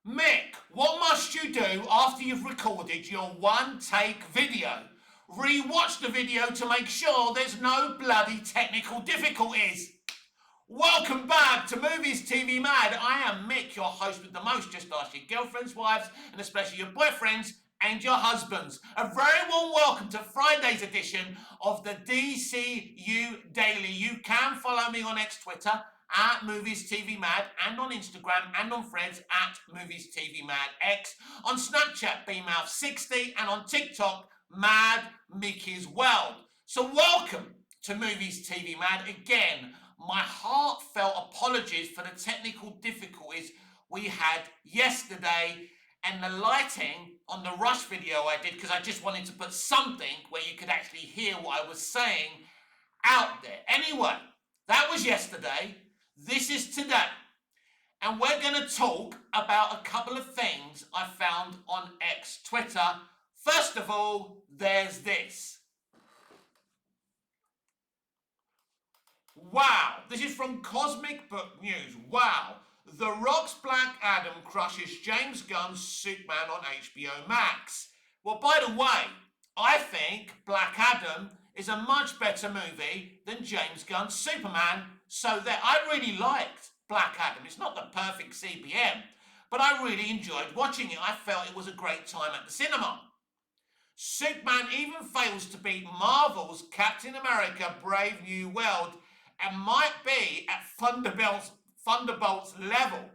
Mick, what must you do after you've recorded your one-take video? Re-watch the video to make sure there's no bloody technical difficulties. Welcome back to Movies TV Mad. I am Mick, your host with the most. Just ask your girlfriends, wives, and especially your boyfriends and your husbands. A very warm welcome to Friday's edition of the DCU Daily. You can follow me on Twitter at Movies TV Mad, and on Instagram and on Threads at Movies TV Mad X, on Snapchat BMouth60, and on TikTok Mad Mickey's World. So welcome to Movies TV Mad again. My heartfelt apologies for the technical difficulties we had yesterday and the lighting on the Rush video I did, because I just wanted to put something where you could actually hear what I was saying out there. Anyway, that was yesterday. This is today. And we're going to talk about a couple of things I found on Twitter. First of all, there's this. Wow, this is from Cosmic Book News. Wow, The Rock's Black Adam crushes James Gunn's Superman on HBO Max. Well, by the way, I think Black Adam is a much better movie than James Gunn's Superman. So that I really liked Black Adam. It's not the perfect CPM, but I really enjoyed watching it. I felt it was a great time at the cinema. Superman even fails to beat Marvel's Captain America Brave New World and might be at Thunderbolt's level.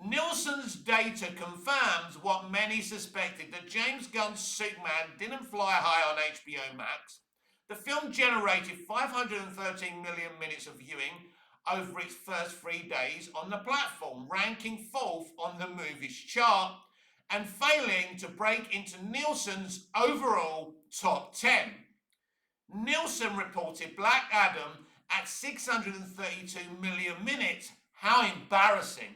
Nielsen's data confirms what many suspected, that James Gunn's Superman didn't fly high on HBO Max. The film generated 513 million minutes of viewing over its first 3 days on the platform, ranking 4th on the movies chart and failing to break into Nielsen's overall top 10. Nielsen reported Black Adam at 632 million minutes. How embarrassing.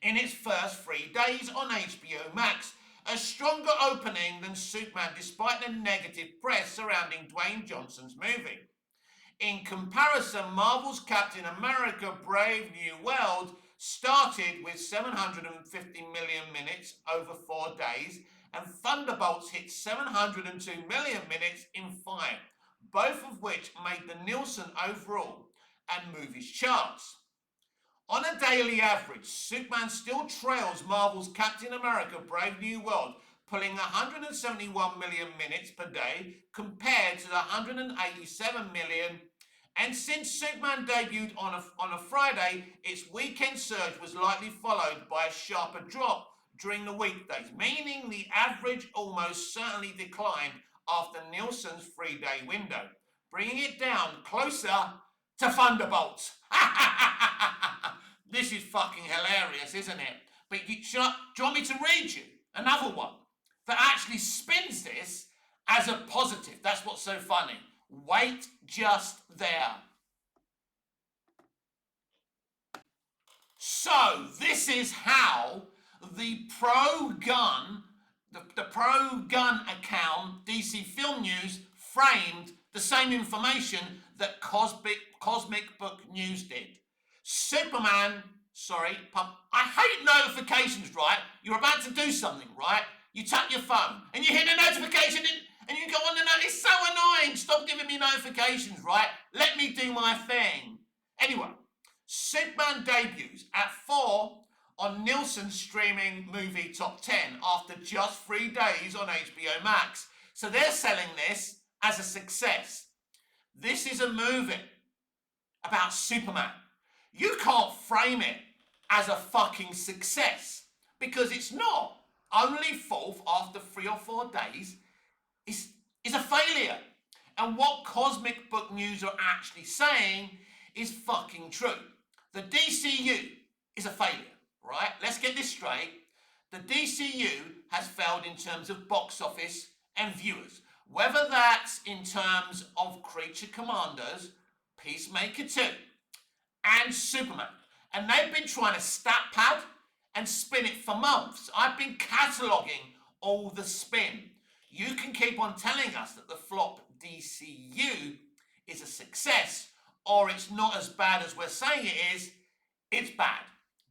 In its first 3 days on HBO Max, a stronger opening than Superman despite the negative press surrounding Dwayne Johnson's movie. In comparison, Marvel's Captain America Brave New World started with 750 million minutes over 4 days, and Thunderbolts hit 702 million minutes in 5, both of which made the Nielsen overall and movies charts. On a daily average, Superman still trails Marvel's Captain America Brave New World, pulling 171 million minutes per day compared to the 187 million. And since Superman debuted on a Friday, its weekend surge was likely followed by a sharper drop during the weekdays, meaning the average almost certainly declined after Nielsen's 3-day window, bringing it down closer to Thunderbolts. This is fucking hilarious, isn't it? But do you want me to read you another one that actually spins this as a positive? That's what's so funny. Wait just there. So this is how the pro-gun account, DC Film News, framed the same information that Cosmic Book News did. Superman, I hate notifications, right? You're about to do something, right? You tap your phone and you hit a notification and you go on the note. It's so annoying. Stop giving me notifications, right? Let me do my thing. Anyway, Superman debuts at 4 on Nielsen's streaming movie top 10 after just 3 days on HBO Max. So they're selling this as a success. This is a movie about Superman. You can't frame it as a fucking success because it's not. Only 4th after 3 or 4 days is a failure. And what Cosmic Book News are actually saying is fucking true. The DCU is a failure, right? Let's get this straight. The DCU has failed in terms of box office and viewers. Whether that's in terms of Creature Commandos, Peacemaker 2, and Superman. And they've been trying to stat pad and spin it for months. I've been cataloguing all the spin. You can keep on telling us that the flop DCU is a success, or it's not as bad as we're saying it is. It's bad.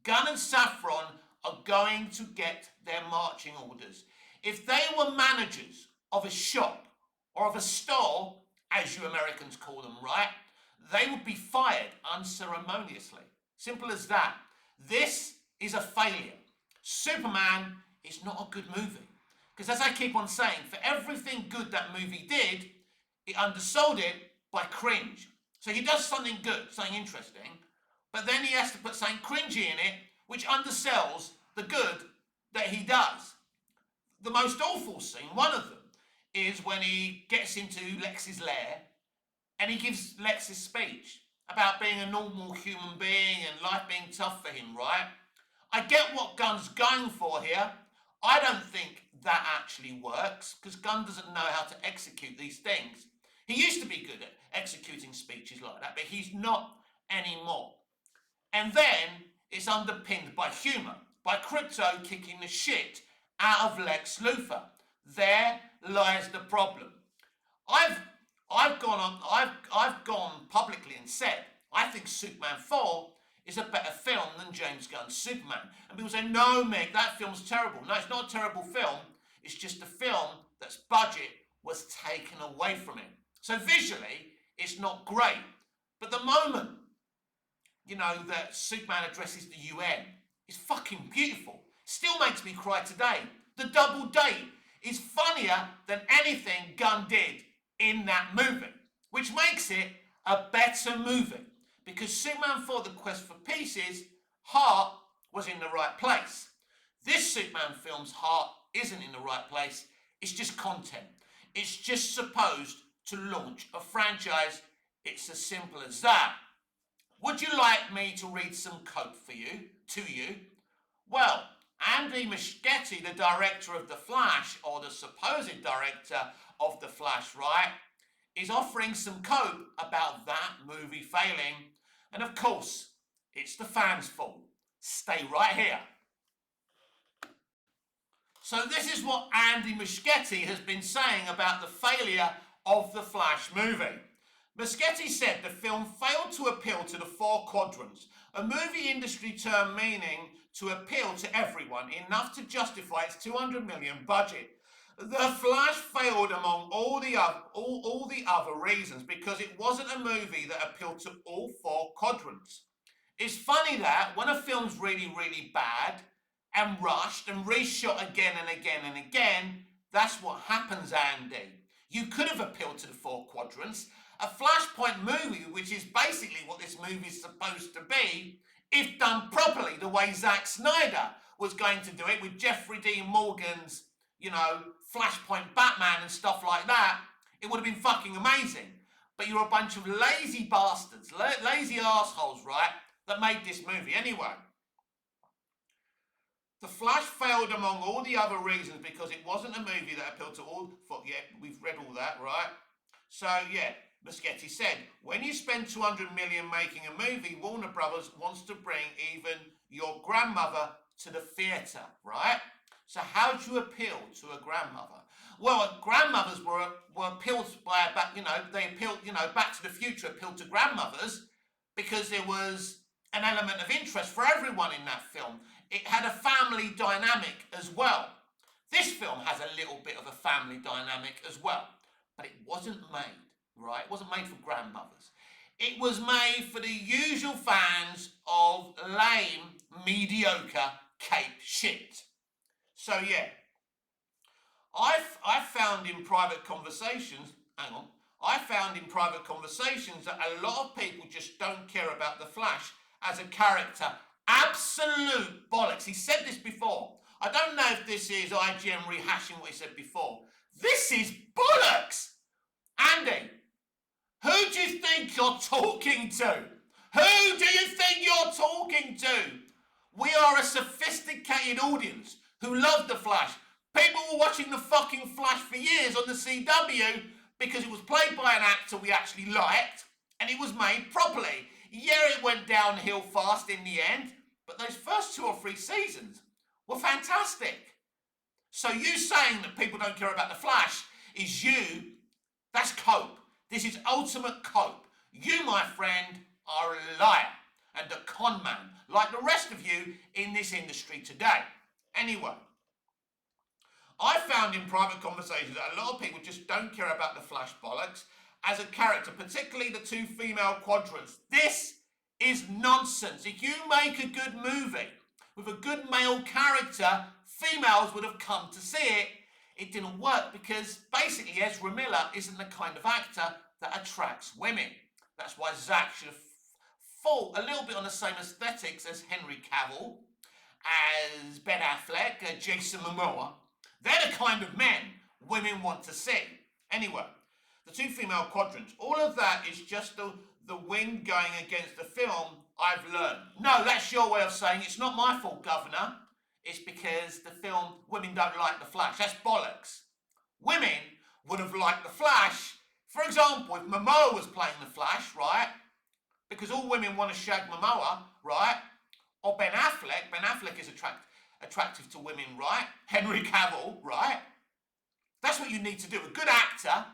Gunn and Safran are going to get their marching orders. If they were managers of a shop or of a store, as you Americans call them, right, they would be fired unceremoniously. Simple as that. This is a failure. Superman is not a good movie. Because as I keep on saying, for everything good that movie did, it undersold it by cringe. So he does something good, something interesting, but then he has to put something cringy in it, which undersells the good that he does. The most awful scene, one of them, is when he gets into Lex's lair and he gives Lex his speech about being a normal human being and life being tough for him, right? I get what Gunn's going for here. I don't think that actually works because Gunn doesn't know how to execute these things. He used to be good at executing speeches like that, but he's not anymore. And then it's underpinned by humour, by Crypto kicking the shit out of Lex Luthor. There lies the problem. I've gone publicly and said I think Superman 4 is a better film than James Gunn's Superman. And people say, no, Mick, that film's terrible. No, it's not a terrible film. It's just a film that's budget was taken away from it. So visually, it's not great. But the moment, that Superman addresses the UN is fucking beautiful. Still makes me cry today. The double date is funnier than anything Gunn did in that movie, which makes it a better movie. Because Superman 4, The Quest for Pieces, heart was in the right place. This Superman film's heart isn't in the right place. It's just content. It's just supposed to launch a franchise. It's as simple as that. Would you like me to read some code to you? Well, Andy Muschietti, the director of The Flash, or the supposed director of The Flash, right, is offering some code about that movie failing. And of course, it's the fans' fault. Stay right here. So this is what Andy Muschietti has been saying about the failure of the Flash movie. Muschietti said the film failed to appeal to the four quadrants, a movie industry term meaning to appeal to everyone, enough to justify its $200 million budget. The Flash failed among all the other reasons because it wasn't a movie that appealed to all four quadrants. It's funny that when a film's really, really bad and rushed and reshot again and again and again, that's what happens, Andy. You could have appealed to the four quadrants. A Flashpoint movie, which is basically what this movie is supposed to be, if done properly, the way Zack Snyder was going to do it with Jeffrey Dean Morgan's, Flashpoint Batman and stuff like that, it would have been fucking amazing. But you're a bunch of lazy bastards, lazy assholes, right, that made this movie. Anyway, The Flash failed among all the other reasons because it wasn't a movie that appealed to all... we've read all that, right? So, Muschietti said, when you spend $200 million making a movie, Warner Brothers wants to bring even your grandmother to the theatre, right? So how do you appeal to a grandmother? Well, grandmothers were appealed by, they appealed, Back to the Future appealed to grandmothers because there was an element of interest for everyone in that film. It had a family dynamic as well. This film has a little bit of a family dynamic as well, but it wasn't made, right? It wasn't made for grandmothers. It was made for the usual fans of lame, mediocre cape shit. So I found in private conversations that a lot of people just don't care about the Flash as a character. Absolute bollocks. He said this before. I don't know if this is IGN rehashing what he said before. This is bollocks! Andy, who do you think you're talking to? Who do you think you're talking to? We are a sophisticated audience who love the Flash. People were watching the fucking Flash for years on the CW because it was played by an actor we actually liked and it was made properly. Yeah, it went downhill fast in the end, but those first 2 or 3 seasons were fantastic. So you saying that people don't care about the Flash is that's cope. This is ultimate cope. You, my friend, are a liar and a con man, like the rest of you in this industry today. Anyway, I found in private conversations that a lot of people just don't care about the Flash bollocks as a character, particularly the two female quadrants. This is nonsense. If you make a good movie with a good male character, females would have come to see it. It didn't work because basically Ezra Miller isn't the kind of actor that attracts women. That's why Zack should have fought a little bit on the same aesthetics as Henry Cavill, as Ben Affleck, Jason Momoa. They're the kind of men women want to see. Anyway, the two female quadrants, all of that is just the wind going against the film, I've learned. No, that's your way of saying it's not my fault, Governor. It's because the film, women don't like the Flash. That's bollocks. Women would have liked the Flash. For example, if Momoa was playing the Flash, right? Because all women want to shag Momoa, right? Or Ben Affleck is attractive to women, right? Henry Cavill, right? That's what you need to do. A good actor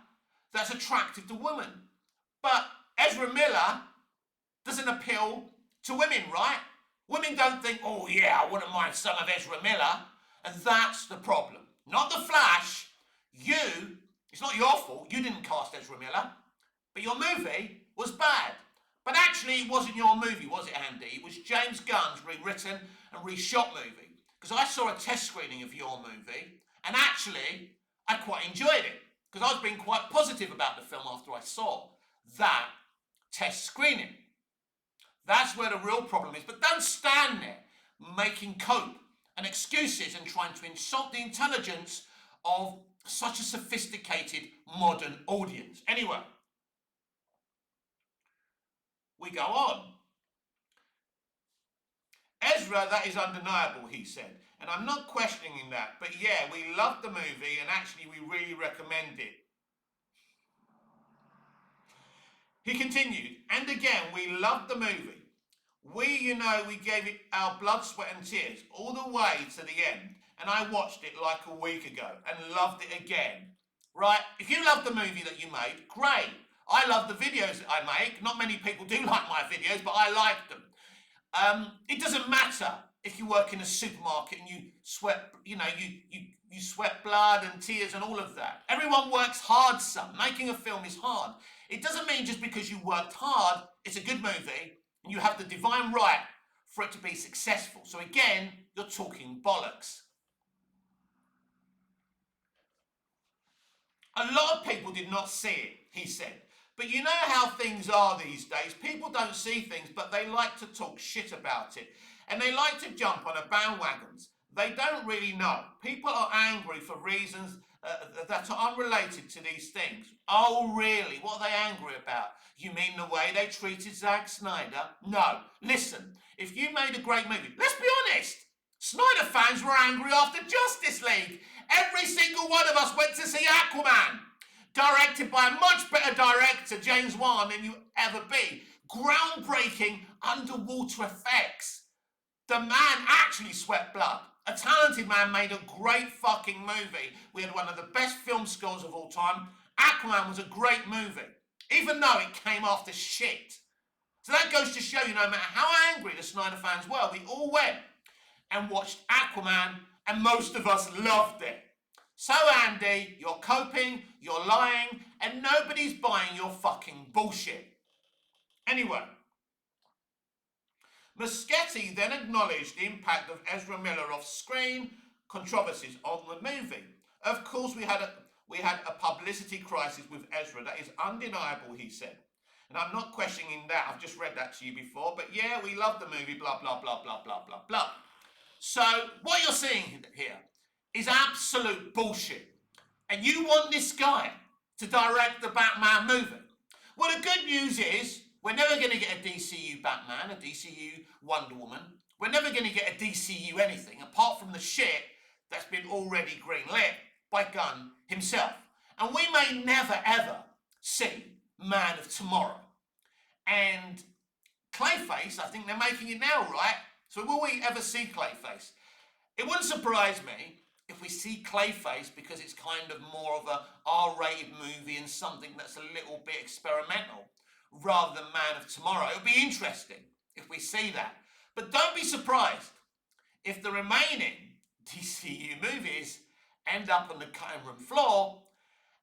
that's attractive to women. But Ezra Miller doesn't appeal to women, right? Women don't think, oh yeah, I wouldn't mind some of Ezra Miller. And that's the problem. Not the Flash. It's not your fault. You didn't cast Ezra Miller. But your movie was bad. But actually, it wasn't your movie, was it, Andy? It was James Gunn's rewritten and reshot movie. Because I saw a test screening of your movie, and actually, I quite enjoyed it. Because I was being quite positive about the film after I saw that test screening. That's where the real problem is. But don't stand there making cope and excuses and trying to insult the intelligence of such a sophisticated modern audience. Anyway, we go on. Ezra, that is undeniable, he said. And I'm not questioning that. But yeah, we loved the movie and actually we really recommend it. He continued, and again, we loved the movie. We gave it our blood, sweat and tears all the way to the end. And I watched it like a week ago and loved it again. Right? If you love the movie that you made, great. I love the videos that I make. Not many people do like my videos, but I like them. It doesn't matter if you work in a supermarket and you sweat, you sweat blood and tears and all of that. Everyone works hard, son. Making a film is hard. It doesn't mean just because you worked hard, it's a good movie, and you have the divine right for it to be successful. So again, you're talking bollocks. A lot of people did not see it, he said. But you know how things are these days. People don't see things, but they like to talk shit about it. And they like to jump on a bandwagons. They don't really know. People are angry for reasons that are unrelated to these things. Oh, really? What are they angry about? You mean the way they treated Zack Snyder? No. Listen, if you made a great movie, let's be honest. Snyder fans were angry after Justice League. Every single one of us went to see Aquaman. Directed by a much better director, James Wan, than you ever be. Groundbreaking underwater effects. The man actually sweat blood. A talented man made a great fucking movie. We had one of the best film scores of all time. Aquaman was a great movie, even though it came after shit. So that goes to show you, no matter how angry the Snyder fans were, we all went and watched Aquaman, and most of us loved it. So Andy, you're coping, you're lying, and nobody's buying your fucking bullshit. Anyway, Muschietti then acknowledged the impact of Ezra Miller off-screen controversies on the movie. Of course, we had a publicity crisis with Ezra. That is undeniable, he said. And I'm not questioning that. I've just read that to you before. But yeah, we love the movie, blah, blah, blah, blah, blah, blah, blah. So what you're seeing here is absolute bullshit. And you want this guy to direct the Batman movie. Well, the good news is we're never going to get a DCU Batman, a DCU Wonder Woman. We're never going to get a DCU anything apart from the shit that's been already greenlit by Gunn himself. And we may never ever see Man of Tomorrow. And Clayface, I think they're making it now, right? So will we ever see Clayface? It wouldn't surprise me if we see Clayface because it's kind of more of a R-rated movie and something that's a little bit experimental rather than Man of Tomorrow. It'll be interesting if we see that. But don't be surprised if the remaining DCU movies end up on the cutting room floor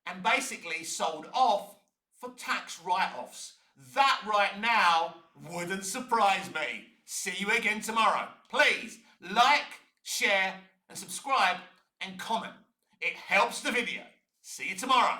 and basically sold off for tax write-offs. That right now wouldn't surprise me. See you again tomorrow. Please like, share and subscribe and comment. It helps the video. See you tomorrow.